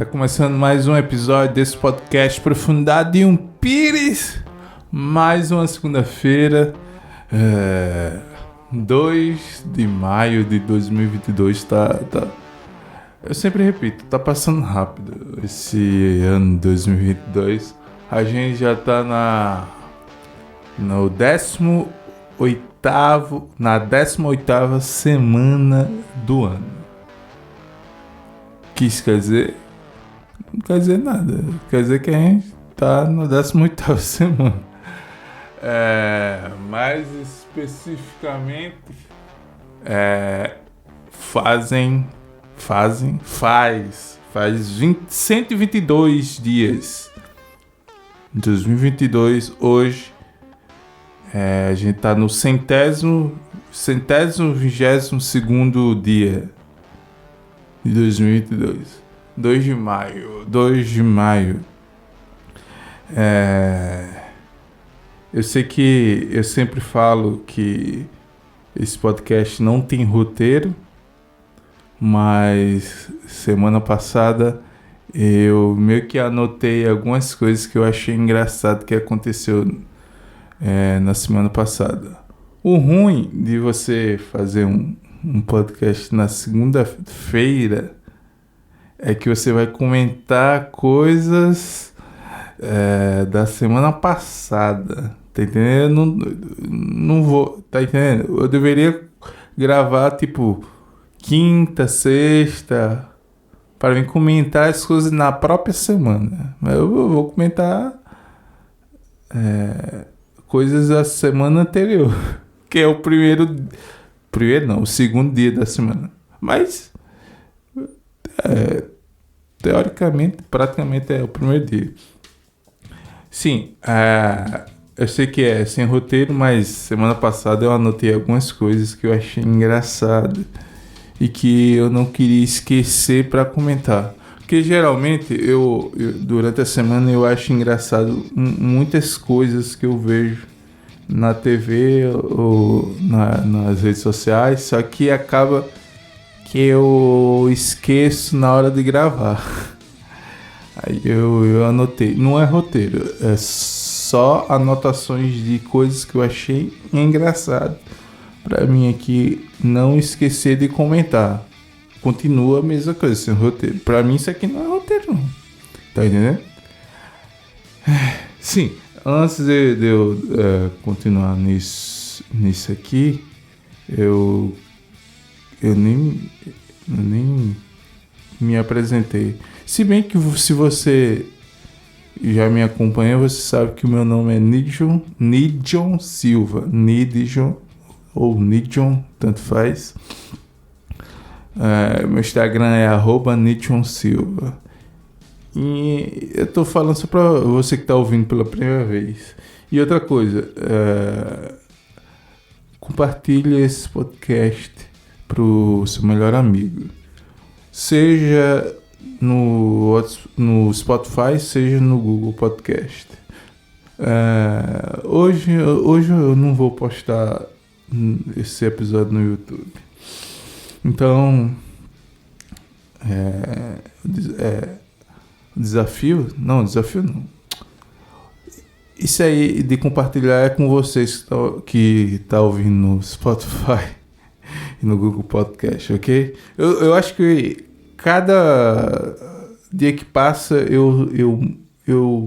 Tá começando mais um episódio desse podcast Profundidade de um Pires. Mais uma segunda-feira, 2 de maio de 2022. Eu sempre repito, tá passando rápido esse ano 2022. A gente já tá na 18ª semana do ano. O que isso quer dizer? Não quer dizer nada. Quer dizer que a gente tá na 18ª semana. Mais especificamente, faz 122 dias. 2022, hoje, a gente tá no 22º dia de 2022. 2 de maio. Eu sei que eu sempre falo que esse podcast não tem roteiro, mas semana passada eu meio que anotei algumas coisas que eu achei engraçado que aconteceu na semana passada. O ruim de você fazer um podcast na segunda-feira é que você vai comentar coisas da semana passada. Tá entendendo? Não vou. Tá entendendo? Eu deveria gravar tipo quinta, sexta, para mim comentar as coisas na própria semana. Mas eu vou comentar coisas da semana anterior, que é o o segundo dia da semana. Mas teoricamente, praticamente é o primeiro dia. Sim, eu sei que é sem roteiro, mas semana passada eu anotei algumas coisas que eu achei engraçado e que eu não queria esquecer para comentar. Porque geralmente eu durante a semana eu acho engraçado muitas coisas que eu vejo na TV ou nas redes sociais, só que acaba que eu esqueço na hora de gravar. Aí eu anotei. Não é roteiro, é só anotações de coisas que eu achei engraçado pra mim aqui não esquecer de comentar. Continua a mesma coisa, sem roteiro. Pra mim isso aqui não é roteiro, não. Tá entendendo? Sim, antes de eu continuar nisso aqui, eu nem me apresentei. Se bem que se você já me acompanha, você sabe que o meu nome é Nidjon Silva. Nidjon ou Nidjon, tanto faz. Meu Instagram é @NidjonSilva. E eu tô falando só pra você que tá ouvindo pela primeira vez. E outra coisa, compartilhe esse podcast pro seu melhor amigo. Seja no Spotify, seja no Google Podcast. Hoje eu não vou postar esse episódio no YouTube. Então, desafio não. Isso aí de compartilhar é com vocês que tá ouvindo no Spotify e no Google Podcast, ok? Eu acho que cada dia que passa eu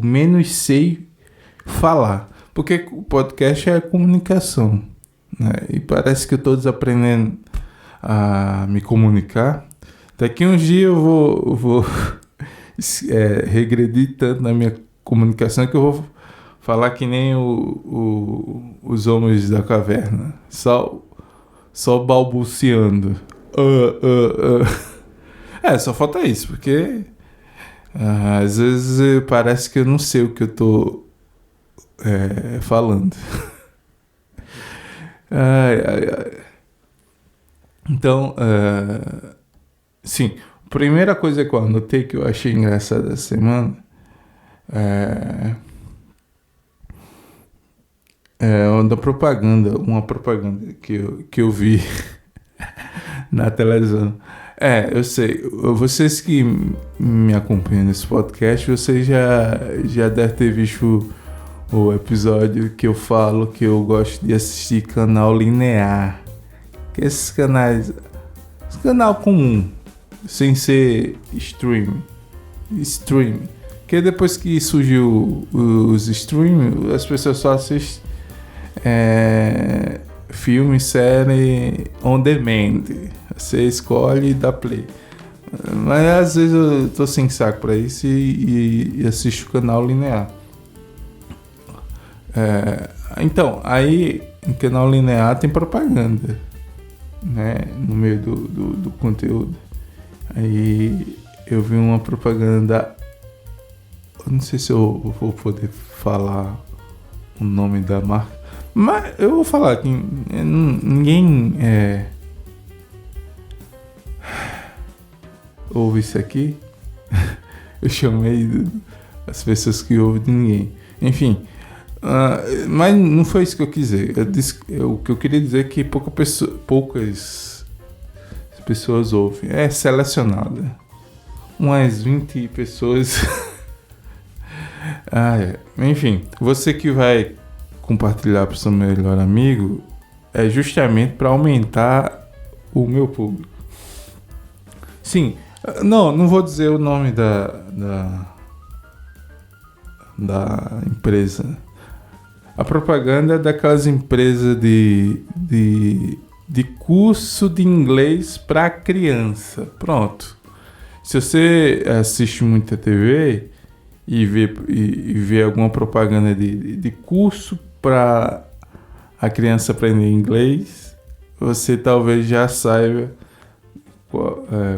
menos sei falar, porque o podcast é comunicação, né? E parece que eu estou desaprendendo a me comunicar. Daqui uns dias eu vou regredir tanto na minha comunicação que eu vou falar que nem os homens da caverna, só balbuciando. Só falta isso, porque às vezes parece que eu não sei o que eu tô falando. Então, sim, a primeira coisa que eu anotei que eu achei engraçada essa semana uma propaganda que eu vi na televisão. Eu sei. Vocês que me acompanham nesse podcast, vocês já devem ter visto o episódio que eu falo que eu gosto de assistir canal linear. Que esses canais... Esse canal comum, sem ser stream. Porque depois que surgiu os stream, as pessoas só assistem filme, série on demand. Você escolhe e dá play. Mas às vezes eu tô sem saco pra isso e assisto o canal linear. Então, aí no canal linear tem propaganda, né? No meio do conteúdo. Aí eu vi uma propaganda. Eu não sei se eu vou poder falar o nome da marca, mas eu vou falar que ninguém ouve isso aqui. Eu chamei as pessoas que ouvem de ninguém. Enfim, mas não foi isso que eu quis dizer. O que eu queria dizer é que poucas pessoas ouvem. É selecionada. Umas 20 pessoas. Enfim, você que vai compartilhar para o seu melhor amigo é justamente para aumentar o meu público. Sim, não vou dizer o nome da empresa. A propaganda é daquelas empresas de curso de inglês para criança. Pronto. Se você assiste muita TV e vê alguma propaganda de curso para a criança aprender inglês, você talvez já saiba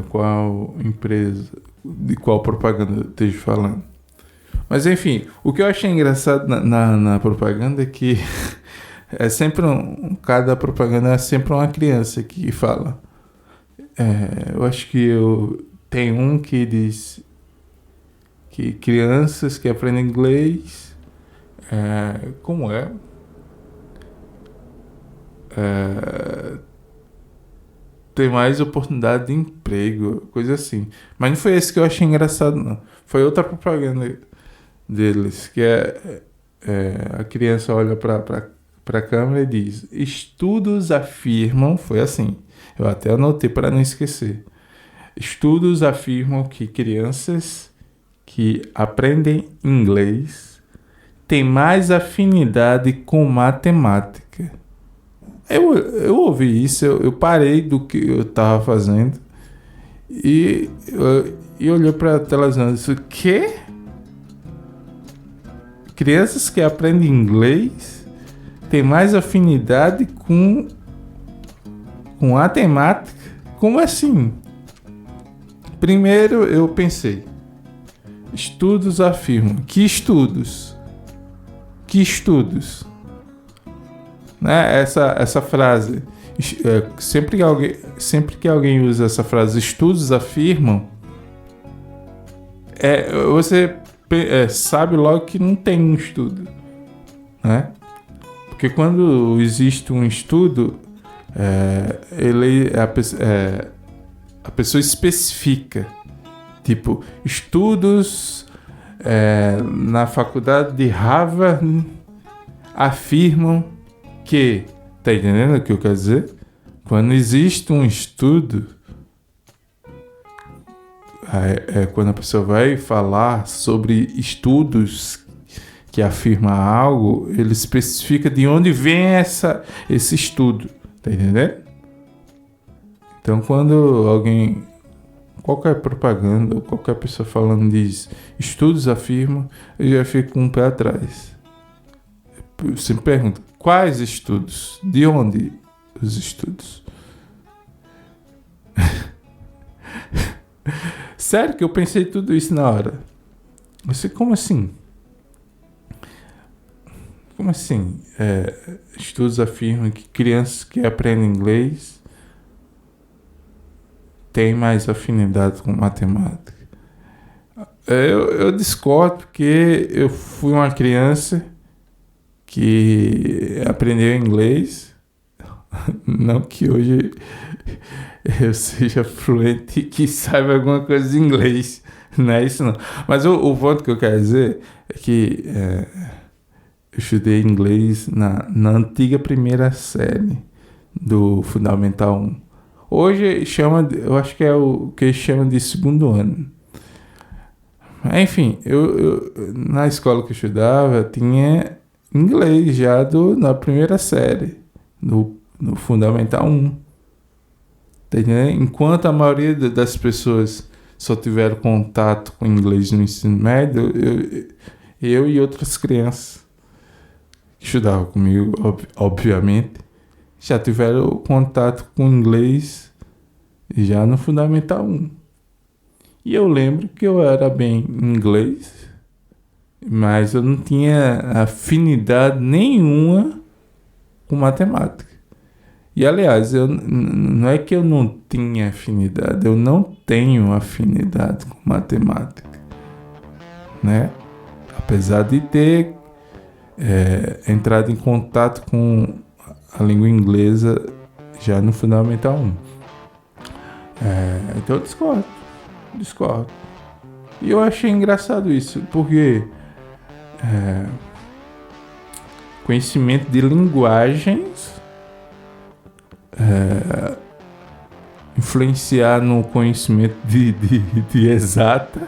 qual empresa, de qual propaganda eu esteja falando. Mas enfim, o que eu achei engraçado na propaganda é que é sempre cada propaganda é sempre uma criança que fala. Eu acho que tem um que diz que crianças que aprendem inglês, como é? Tem mais oportunidade de emprego, coisa assim. Mas não foi esse que eu achei engraçado, não. Foi outra propaganda deles, que a criança olha para a câmera e diz: estudos afirmam, foi assim, eu até anotei para não esquecer. Estudos afirmam que crianças que aprendem inglês têm mais afinidade com matemática. Eu ouvi isso, eu parei do que eu estava fazendo e olhei para a televisão e disse: o quê? Crianças que aprendem inglês têm mais afinidade com matemática? Como assim? Primeiro eu pensei, estudos afirmam. Que estudos? Que estudos? Né? Essa frase, sempre que alguém usa essa frase, estudos afirmam, você sabe logo que não tem um estudo, né? Porque quando existe um estudo, a pessoa especifica, tipo, estudos na faculdade de Harvard afirmam que, tá entendendo o que eu quero dizer? Quando existe um estudo, quando a pessoa vai falar sobre estudos que afirma algo, ele especifica de onde vem esse estudo, tá entendendo? Então, quando qualquer propaganda, ou qualquer pessoa falando diz estudos afirmam, eu já fico com um pé atrás. Eu sempre pergunto, quais estudos? De onde os estudos? Sério que eu pensei tudo isso na hora. Você, como assim? Como assim? Estudos afirmam que crianças que aprendem inglês têm mais afinidade com matemática. Eu discordo, porque eu fui uma criança que aprendeu inglês Não que hoje eu seja fluente e que saiba alguma coisa de inglês. Não é isso, não. Mas o ponto que eu quero dizer é que eu estudei inglês na antiga primeira série do Fundamental 1. Hoje eu acho que é o que eles chamam de segundo ano. Enfim, na escola que eu estudava tinha inglês já na primeira série, no Fundamental 1. Tá entendendo? Enquanto a maioria das pessoas só tiveram contato com inglês no ensino médio, eu e outras crianças que estudavam comigo, obviamente, já tiveram contato com inglês já no Fundamental 1. E eu lembro que eu era bem em inglês, mas eu não tinha afinidade nenhuma com matemática. E aliás, não é que eu não tinha afinidade, eu não tenho afinidade com matemática, né? Apesar de ter entrado em contato com a língua inglesa já no Fundamental 1. Então eu discordo. E eu achei engraçado isso, porque conhecimento de linguagens influenciar no conhecimento de exata,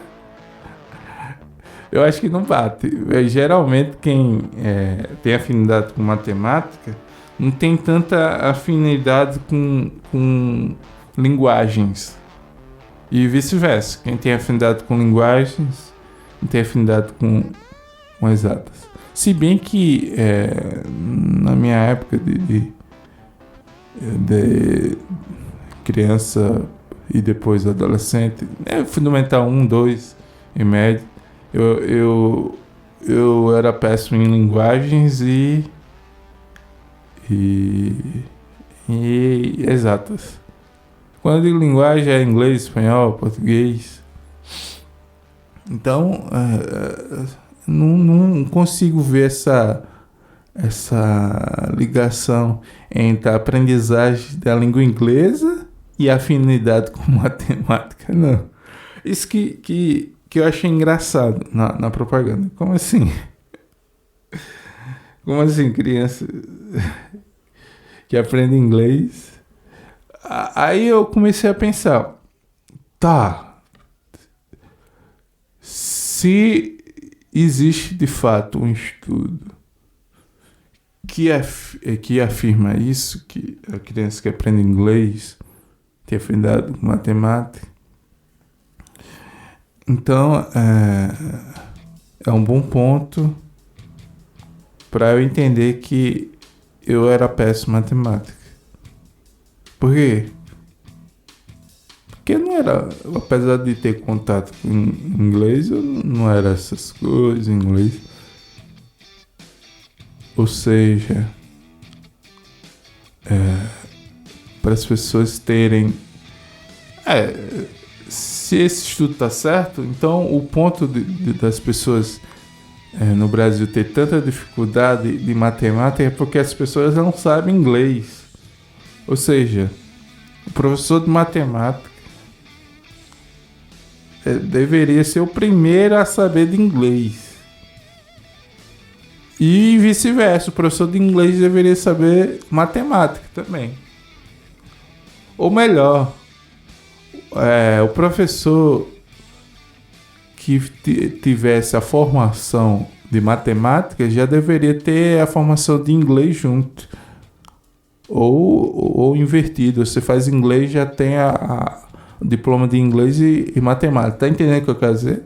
eu acho que não bate. Geralmente quem tem afinidade com matemática não tem tanta afinidade com linguagens. E vice-versa. Quem tem afinidade com linguagens não tem afinidade com exatas. Se bem que na minha época de criança e depois adolescente, fundamental 1, 2 e médio, eu era péssimo em linguagens e exatas. Quando eu digo linguagem é inglês, espanhol, português. Então não consigo ver essa ligação entre a aprendizagem da língua inglesa e a afinidade com matemática, não. Isso que eu achei engraçado na propaganda. Como assim? Como assim, criança que aprende inglês? Aí eu comecei a pensar, tá, se existe de fato um estudo que afirma isso, que a criança que aprende inglês tem afinidade com matemática, então é um bom ponto para eu entender que eu era péssimo em matemática. Por quê? Porque eu não era, apesar de ter contato com inglês, eu não era essas coisas em inglês. Ou seja, para as pessoas terem... se esse estudo está certo, então o ponto das pessoas no Brasil ter tanta dificuldade de matemática é porque as pessoas não sabem inglês. Ou seja, o professor de matemática deveria ser o primeiro a saber de inglês. E vice-versa, o professor de inglês deveria saber matemática também. Ou melhor, o professor que tivesse a formação de matemática já deveria ter a formação de inglês junto. Ou invertido, você faz inglês, já tem o diploma de inglês e matemática. Tá entendendo o que eu quero dizer?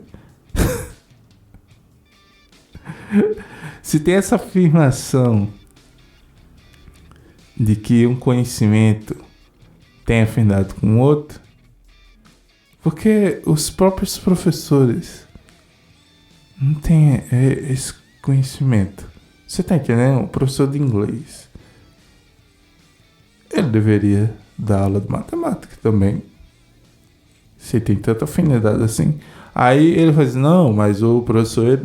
Se tem essa afirmação de que um conhecimento tem afinidade com o outro, porque os próprios professores não têm esse conhecimento. Você tá entendendo? O professor de inglês, ele deveria dar aula de matemática também. Se tem tanta afinidade assim. Aí ele fala assim, não, mas o professor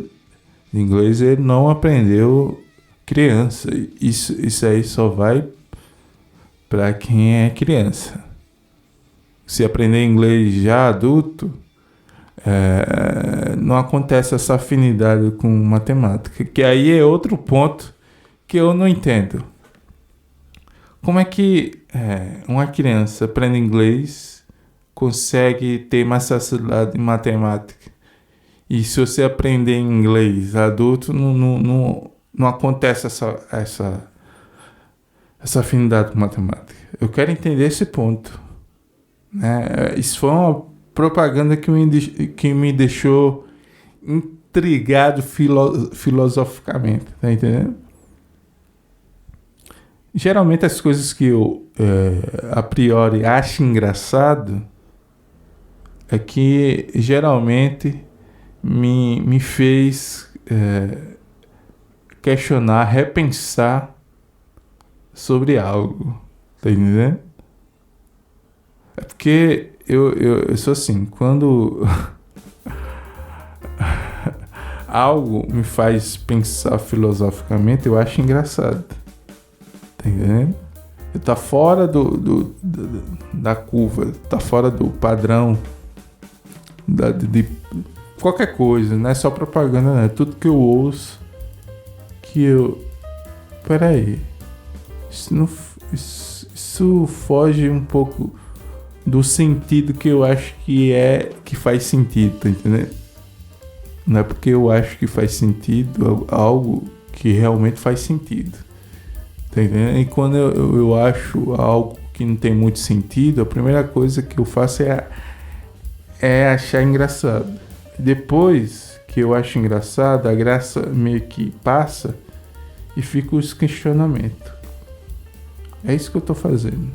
de inglês ele não aprendeu criança. Isso aí só vai para quem é criança. Se aprender inglês já adulto, não acontece essa afinidade com matemática, que aí é outro ponto que eu não entendo. Como é que uma criança aprende inglês, consegue ter mais facilidade em matemática? E se você aprender inglês adulto, não acontece essa afinidade com matemática. Eu quero entender esse ponto, né? Isso foi uma propaganda que me deixou intrigado filosoficamente, tá entendendo? Geralmente as coisas que eu a priori acho engraçado é que geralmente me fez questionar, repensar sobre algo, tá entendendo? É porque eu sou assim, quando algo me faz pensar filosoficamente, eu acho engraçado, tá entendendo? Tá fora da curva, tá fora do padrão de qualquer coisa, não é só propaganda, não é tudo que eu ouço que eu... Peraí, isso foge um pouco do sentido que eu acho que faz sentido, tá entendendo? Não é porque eu acho que faz sentido algo que realmente faz sentido, tá entendendo? E quando eu acho algo que não tem muito sentido, a primeira coisa que eu faço é achar engraçado. Depois que eu acho engraçado, a graça meio que passa e fica os questionamentos. É isso que eu tô fazendo.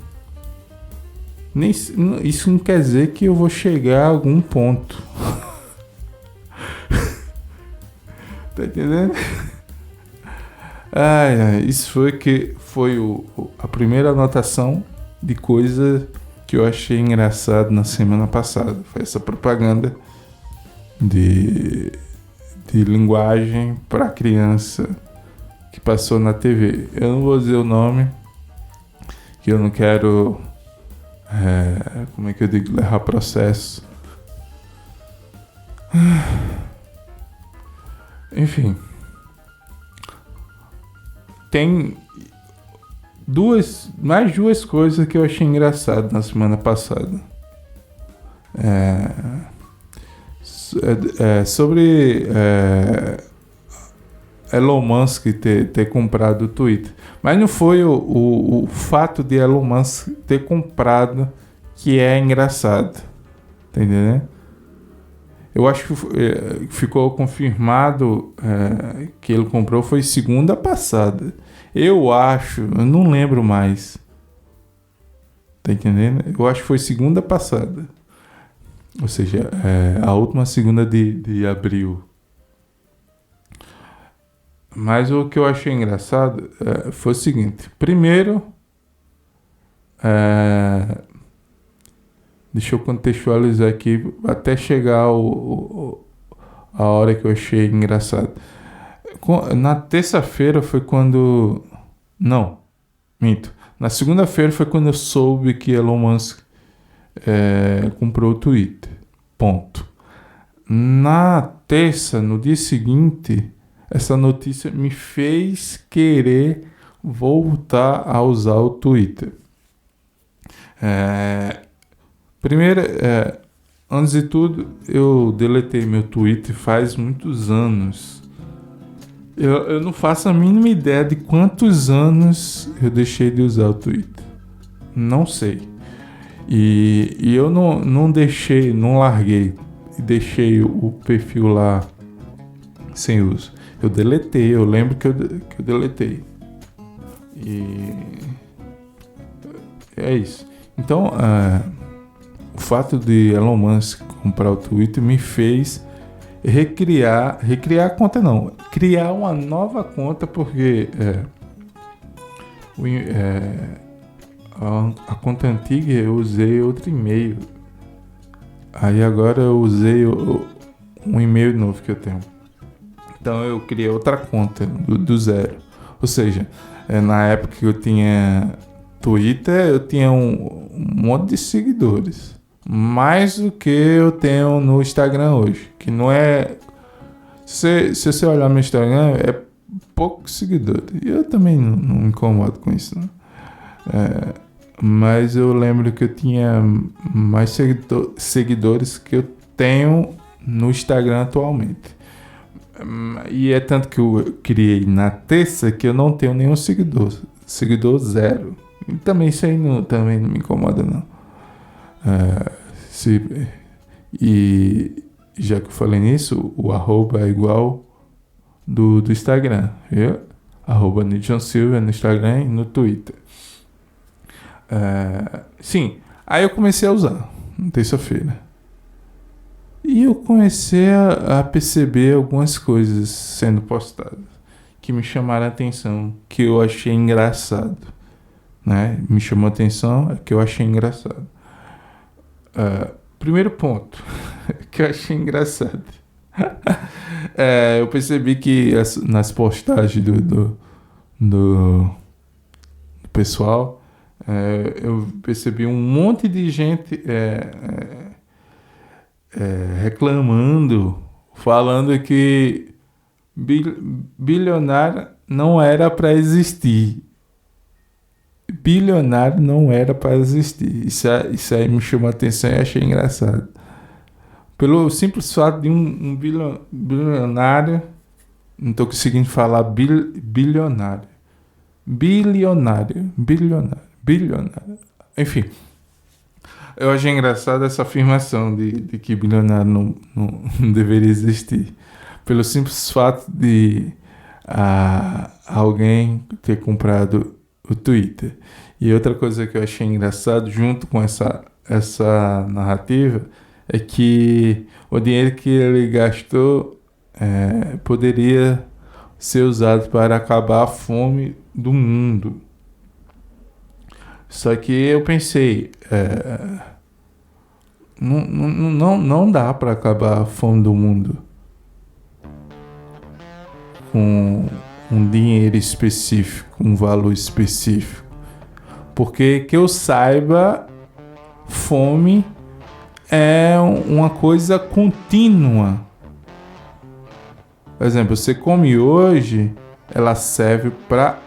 Isso não quer dizer que eu vou chegar a algum ponto. Tá entendendo? Isso foi a primeira anotação de coisa que eu achei engraçado na semana passada. Foi essa propaganda de linguagem para criança que passou na TV. Eu não vou dizer o nome, que eu não quero, como é que eu digo, levar processo. Enfim, tem mais duas coisas que eu achei engraçado na semana passada. Sobre Elon Musk ter comprado o Twitter. Mas não foi o fato de Elon Musk ter comprado que é engraçado. Tá entendendo? Eu acho que ficou confirmado que ele comprou foi segunda passada. Eu não lembro mais. Tá entendendo? Eu acho que foi segunda passada. Ou seja, a última segunda de abril. Mas o que eu achei engraçado foi o seguinte. Primeiro, deixa eu contextualizar aqui até chegar a hora que eu achei engraçado. Na terça-feira foi quando... Não, minto. Na segunda-feira foi quando eu soube que Elon Musk comprou o Twitter. Ponto. Na terça, no dia seguinte, essa notícia me fez querer voltar a usar o Twitter. Primeiro, antes de tudo, eu deletei meu Twitter faz muitos anos. Eu não faço a mínima ideia de quantos anos eu deixei de usar o Twitter. Não sei. E eu não deixei, não larguei e deixei o perfil lá sem uso. Eu deletei, eu lembro que eu deletei. E é isso. Então, o fato de Elon Musk comprar o Twitter me fez recriar a conta não, criar uma nova conta, porque a conta antiga eu usei outro e-mail. Aí agora eu usei um e-mail novo que eu tenho. Então eu criei outra conta do zero. Ou seja, na época que eu tinha Twitter eu tinha um monte de seguidores. Mais do que eu tenho no Instagram hoje. Que não é... Se você olhar meu Instagram, é poucos seguidores. E eu também não me incomodo com isso, né? Mas eu lembro que eu tinha mais seguidores que eu tenho no Instagram atualmente. E é tanto que eu criei na terça que eu não tenho nenhum seguidor. Seguidor zero. E também isso aí também não me incomoda, não. E já que eu falei nisso, o arroba é igual do Instagram. Arroba Nidson Silva no Instagram e no Twitter. Sim, aí eu comecei a usar na terça-feira. E eu comecei a perceber algumas coisas sendo postadas que me chamaram a atenção, que eu achei engraçado. Né? Me chamou a atenção, é que eu achei engraçado. Primeiro ponto que eu achei engraçado. Eu percebi que nas postagens do pessoal, eu percebi um monte de gente reclamando, falando que bilionário não era para existir. Bilionário não era para existir. Isso aí me chamou a atenção e achei engraçado. Pelo simples fato de um bilionário, não estou conseguindo falar bilionário. Bilionário. Enfim, eu achei engraçado essa afirmação de que bilionário não deveria existir. Pelo simples fato de alguém ter comprado o Twitter. E outra coisa que eu achei engraçado, junto com essa narrativa, é que o dinheiro que ele gastou poderia ser usado para acabar a fome do mundo. Só que eu pensei, não dá para acabar a fome do mundo com um dinheiro específico, um valor específico. Porque que eu saiba, fome é uma coisa contínua. Por exemplo, você come hoje, ela serve para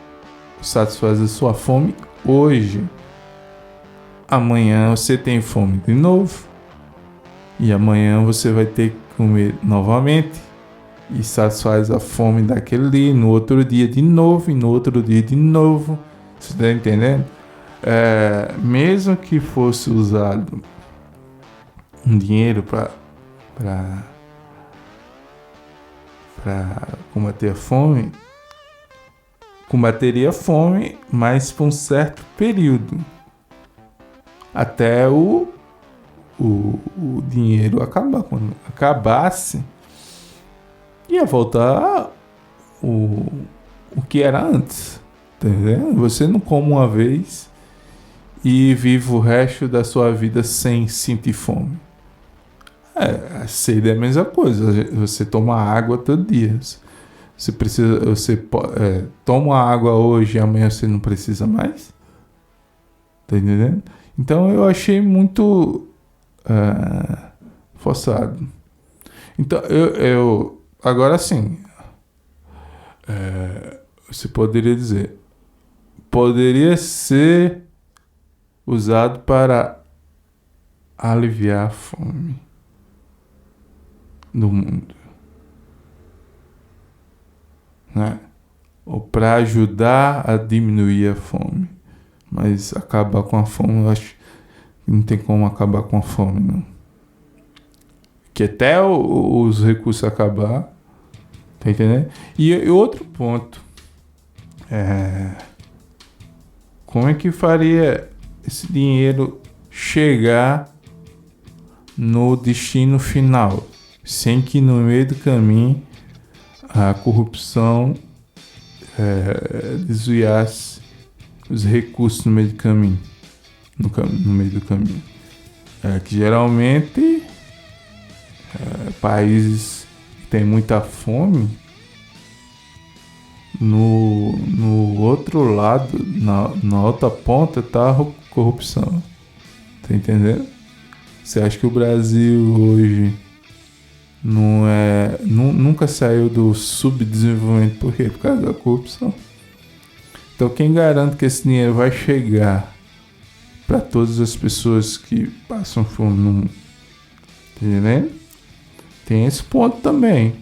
satisfazer sua fome hoje. Amanhã você tem fome de novo. E amanhã você vai ter que comer novamente. E satisfaz a fome daquele dia. No outro dia de novo. E no outro dia de novo. Você está entendendo? Mesmo que fosse usado um dinheiro para combater a fome, combateria a fome, mas por um certo período, até o dinheiro acabar. Quando acabasse, ia voltar o que era antes, tá entendendo? Você não come uma vez e vive o resto da sua vida sem sentir fome. A sede é a mesma coisa. Você toma água todo dia. Você toma água hoje e amanhã você não precisa mais. Tá entendendo? Então eu achei muito forçado. Então eu agora sim, você poderia dizer, poderia ser usado para aliviar a fome do mundo, né? Ou para ajudar a diminuir a fome. Mas acabar com a fome, eu acho que não tem como acabar com a fome, não. Que até os recursos acabar, tá entendendo? E outro ponto, como é que faria esse dinheiro chegar no destino final, sem que no meio do caminho a corrupção desviasse os recursos no meio do caminho, no meio do caminho, que geralmente países que têm muita fome no outro lado, na outra ponta, tá a corrupção. Tá entendendo? Você acha que o Brasil hoje nunca saiu do subdesenvolvimento? Por quê? Por causa da corrupção. Então quem garante que esse dinheiro vai chegar para todas as pessoas que passam fome no mundo? Tá entendendo? Tem esse ponto também.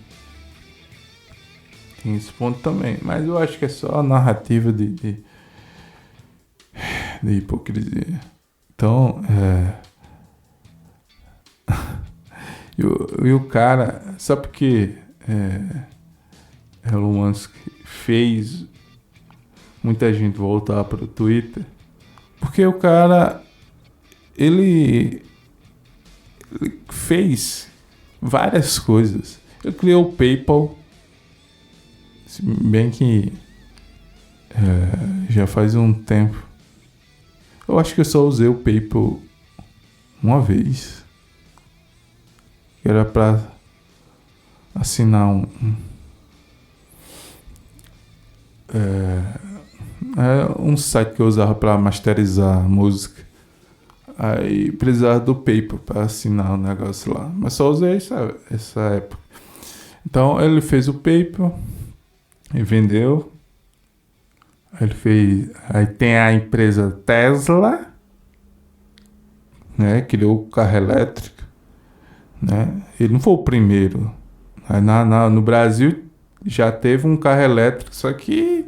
Mas eu acho que é só a narrativa de hipocrisia. Então, e o cara, sabe por que Elon Musk fez muita gente voltar para o Twitter? Porque o cara, ele fez várias coisas. Ele criou o PayPal, se bem que já faz um tempo. Eu acho que eu só usei o PayPal uma vez. Que era para assinar um site que eu usava para masterizar música. Aí precisava do PayPal para assinar o negócio lá. Mas só usei essa época. Então ele fez o PayPal e vendeu. Aí tem a empresa Tesla, né? Criou o carro elétrico, né? Ele não foi o primeiro. No Brasil já teve um carro elétrico, só que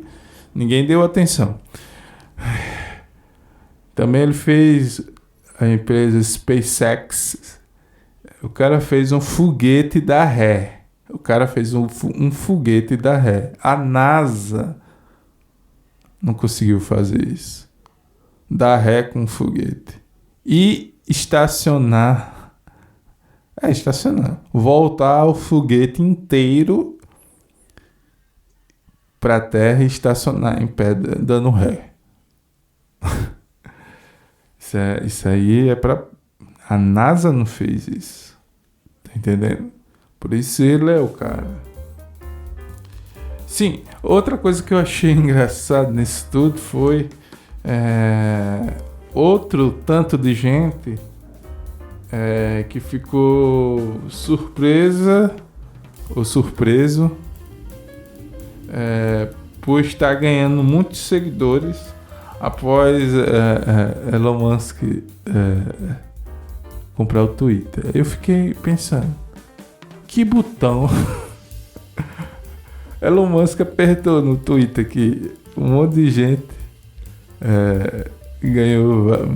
ninguém deu atenção. Também ele fez a empresa SpaceX. O cara fez um foguete da ré. Um foguete da ré. A NASA não conseguiu fazer isso. Dar ré com um foguete. E estacionar. Voltar o foguete inteiro para a Terra e estacionar em pé, dando ré. Isso aí é para... A NASA não fez isso. Tá entendendo? Por isso ele é o cara. Sim, outra coisa que eu achei engraçado nisso tudo foi outro tanto de gente que ficou surpresa ou surpreso por estar ganhando muitos seguidores após Elon Musk comprar o Twitter. Eu fiquei pensando, que botão Elon Musk apertou no Twitter que um monte de gente ganhou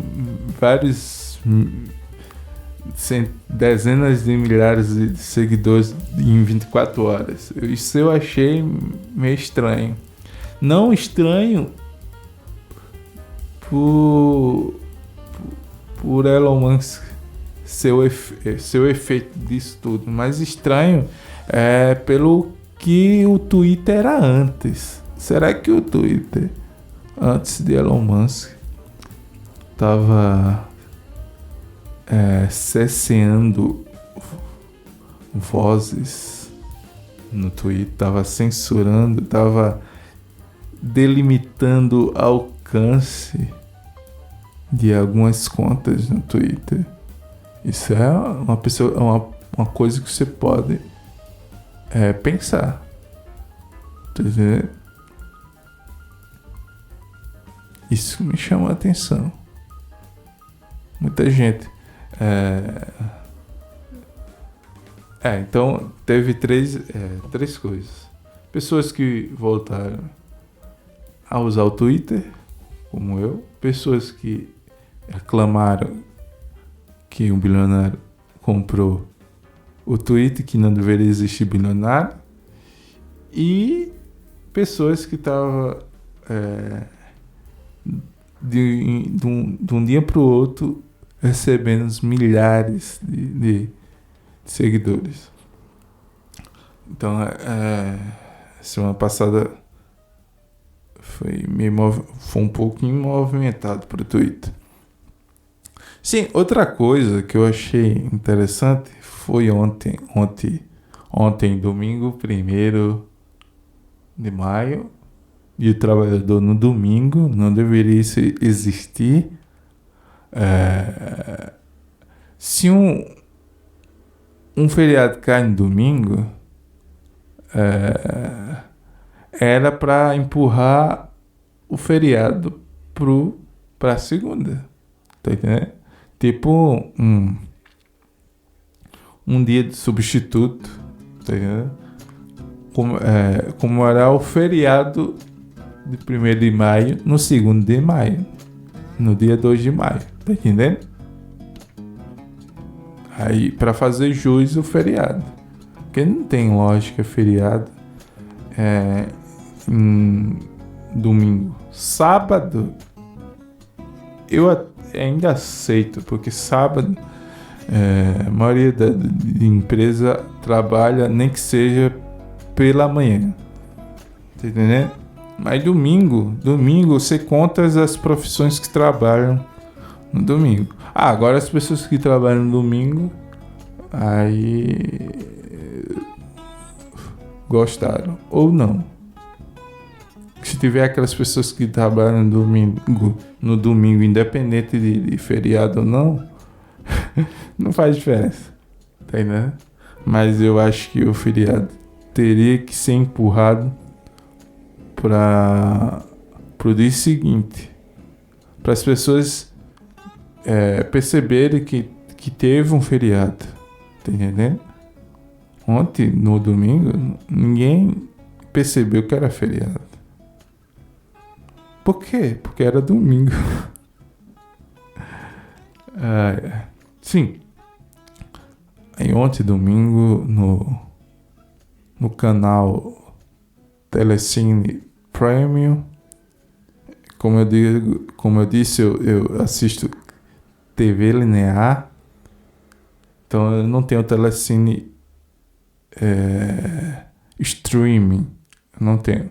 vários dezenas de milhares de seguidores em 24 horas. Isso eu achei meio estranho. Não estranho por Elon Musk ser o efeito disso tudo, mas estranho pelo que o Twitter era antes. Será que o Twitter antes de Elon Musk estava cerceando vozes no Twitter, estava censurando, estava delimitando alcance de algumas contas no Twitter? Isso é uma coisa que você pode pensar. Tá entendendo? Isso me chamou a atenção. Muita gente. Então teve três coisas. Pessoas que voltaram a usar o Twitter, como eu. Pessoas que reclamaram que um bilionário comprou o Twitter, que não deveria existir bilionário. E pessoas que estavam de um dia para o outro recebendo milhares de seguidores. Então, semana passada foi um pouquinho movimentado para o Twitter. Sim, outra coisa que eu achei interessante foi ontem, domingo 1º de maio, e o trabalhador no domingo não deveria existir. Se um feriado cai no domingo, era para empurrar o feriado para segunda, tá entendendo? Tipo um dia de substituto, tá entendendo? Como era o feriado de 1º de maio no 2º de maio, no dia 2 de maio, tá entendendo? Aí, para fazer jus o feriado, porque não tem lógica feriado em domingo. Sábado eu ainda aceito, porque sábado a maioria da empresa trabalha, nem que seja pela manhã, tá entendendo? Mas domingo você conta as profissões que trabalham no domingo. Agora as pessoas que trabalham no domingo aí gostaram ou não. Se tiver aquelas pessoas que trabalham no domingo, independente de feriado ou não, não faz diferença, tá entendendo? Mas eu acho que o feriado teria que ser empurrado para o dia seguinte, para as pessoas perceberem que teve um feriado, tá entendendo? Ontem, no domingo, ninguém percebeu que era feriado. Por quê? Porque era domingo. Sim. Aí ontem, domingo, no canal Telecine Premium, como eu disse, eu assisto TV linear, então eu não tenho Telecine streaming, não tenho.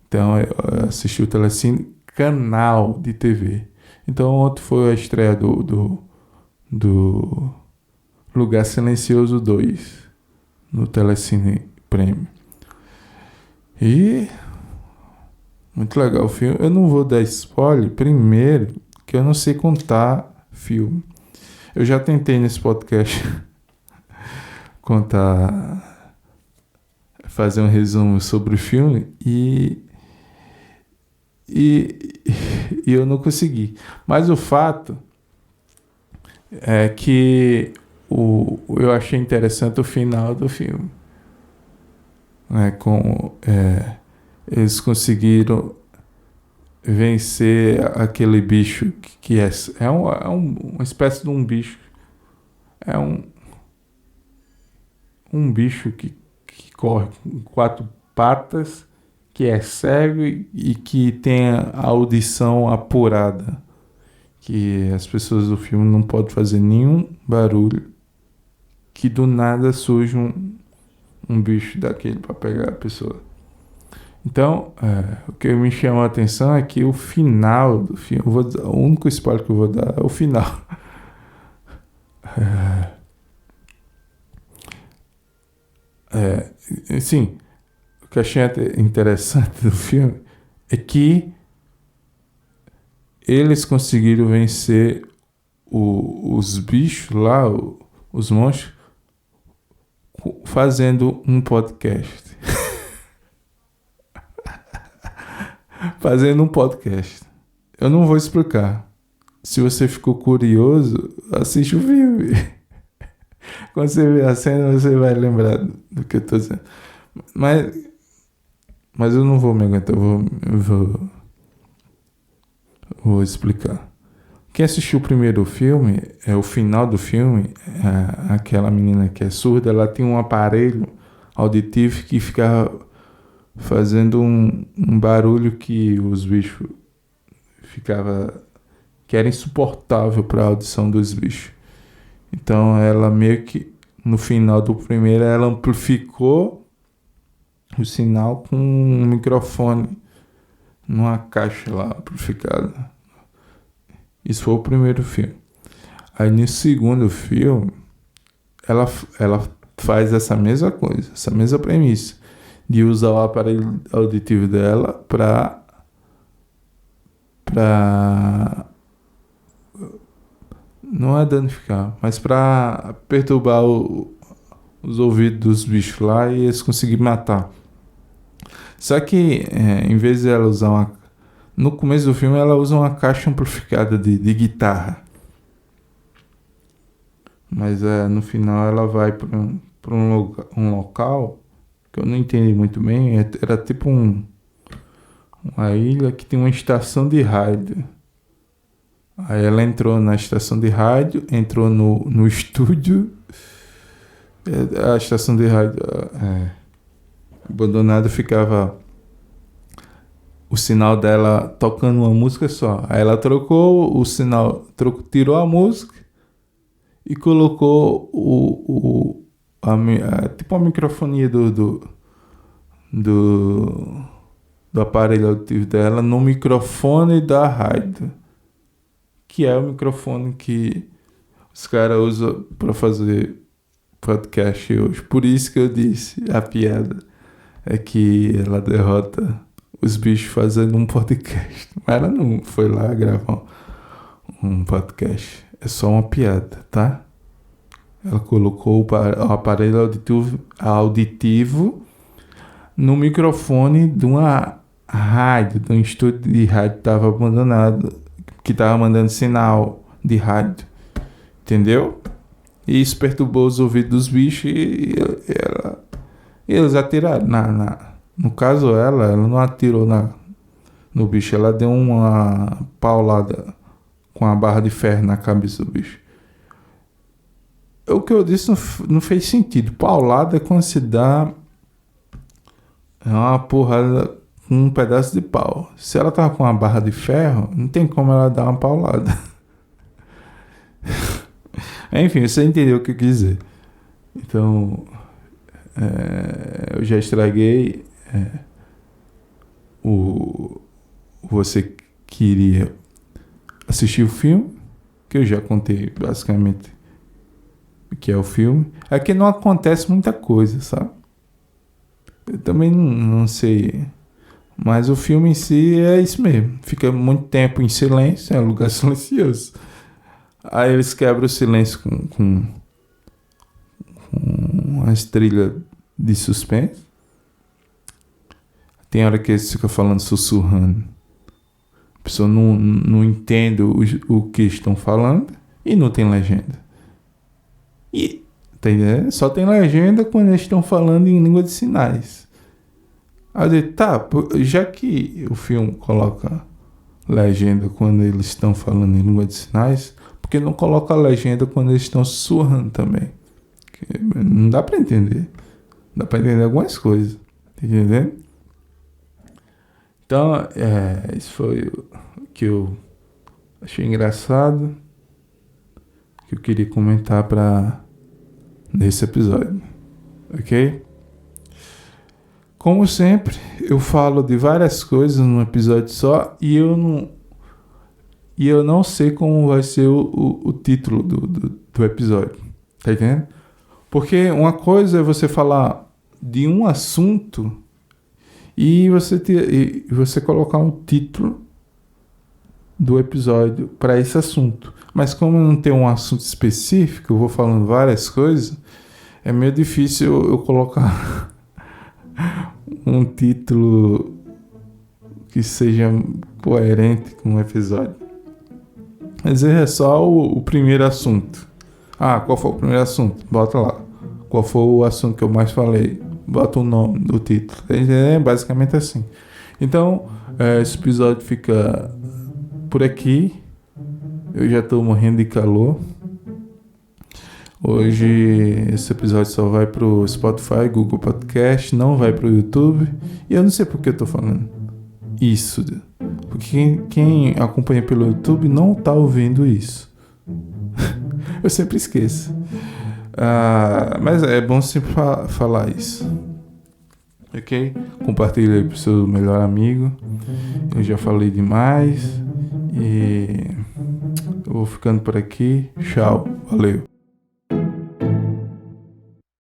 Então eu assisti o Telecine canal de TV. Então ontem foi a estreia do Lugar Silencioso 2 no Telecine Premium. E muito legal o filme. Eu não vou dar spoiler, primeiro, que eu não sei contar filme. Eu já tentei nesse podcast fazer um resumo sobre o filme e eu não consegui. Mas o fato é que eu achei interessante o final do filme. Eles conseguiram vencer aquele bicho que é uma espécie de um bicho. É um bicho que corre com 4 patas, que é cego e que tem a audição apurada. Que as pessoas do filme não podem fazer nenhum barulho, que do nada surge um bicho daquele para pegar a pessoa. Então, o que me chamou a atenção é que o final do filme, o único spoiler que eu vou dar é o final. Sim, o que eu achei interessante do filme é que eles conseguiram vencer os bichos lá, os monstros, fazendo um podcast. Fazendo um podcast. Eu não vou explicar. Se você ficou curioso, assiste o filme. Quando você ver a cena, você vai lembrar do que eu tô dizendo. Mas eu não vou me aguentar. Eu vou explicar. Quem assistiu o primeiro filme, o final do filme, aquela menina que é surda, ela tinha um aparelho auditivo que ficava fazendo um barulho que os bichos que era insuportável para a audição dos bichos. Então ela meio que no final do primeiro ela amplificou o sinal com um microfone numa caixa lá amplificada. Isso foi o primeiro filme. Aí no segundo filme ela faz essa mesma coisa, essa mesma premissa, de usar o aparelho auditivo dela para não é danificar, mas para perturbar os ouvidos dos bichos lá e eles conseguirem matar. Só que em vez de ela usar no começo do filme ela usa uma caixa amplificada de guitarra, mas no final ela vai para um local que eu não entendi muito bem. Era tipo uma ilha que tem uma estação de rádio. Aí ela entrou na estação de rádio, entrou no estúdio. A estação de rádio abandonada, ficava o sinal dela tocando uma música só. Aí ela trocou o sinal, tirou a música e colocou tipo a microfonia do aparelho auditivo dela no microfone da rádio, que é o microfone que os caras usam para fazer podcast hoje. Por isso que eu disse, a piada é que ela derrota os bichos fazendo um podcast. Mas ela não foi lá gravar um podcast. É só uma piada, tá? Ela colocou o aparelho auditivo no microfone de uma rádio, de um estúdio de rádio que estava abandonado, que estava mandando sinal de rádio. Entendeu? E isso perturbou os ouvidos dos bichos e eles atiraram. No caso, ela não atirou no bicho, ela deu uma paulada com a barra de ferro na cabeça do bicho. O que eu disse não fez sentido. Paulada é quando se dá uma porrada com um pedaço de pau. Se ela tava com uma barra de ferro, não tem como ela dar uma paulada. Enfim, você entendeu o que eu quis dizer. Então, eu já estraguei. Você queria assistir o filme, que eu já contei basicamente o que é o filme. É que não acontece muita coisa, sabe? Eu também não sei. Mas o filme em si é isso mesmo. Fica muito tempo em silêncio, é um lugar silencioso. Aí eles quebram o silêncio com umas trilhas de suspense. Tem hora que eles ficam falando sussurrando. A pessoa não entende o que estão falando e não tem legenda. E tá entendendo? Só tem legenda quando eles estão falando em língua de sinais. Aí eu digo, tá, já que o filme coloca legenda quando eles estão falando em língua de sinais, por que não coloca a legenda quando eles estão sussurrando também? Porque não dá pra entender. Dá pra entender algumas coisas. Tá entendendo? Então, isso foi o que eu achei engraçado, que eu queria comentar nesse episódio, ok? Como sempre, eu falo de várias coisas num episódio só e eu não sei como vai ser o título do episódio, tá entendendo? Porque uma coisa é você falar de um assunto e você colocar um título do episódio para esse assunto. Mas como não tem um assunto específico, eu vou falando várias coisas, é meio difícil eu colocar um título que seja coerente com o episódio. Mas é só o primeiro assunto. Qual foi o primeiro assunto? Bota lá. Qual foi o assunto que eu mais falei? Bota o nome do título. É basicamente assim. Então, esse episódio fica por aqui. Eu já estou morrendo de calor. Hoje esse episódio só vai pro Spotify, Google Podcast, não vai pro YouTube. E eu não sei por que eu tô falando isso. Porque quem acompanha pelo YouTube não tá ouvindo isso. Eu sempre esqueço. Mas é bom sempre falar isso. Ok? Compartilha aí pro seu melhor amigo. Eu já falei demais. E eu vou ficando por aqui. Tchau. Valeu.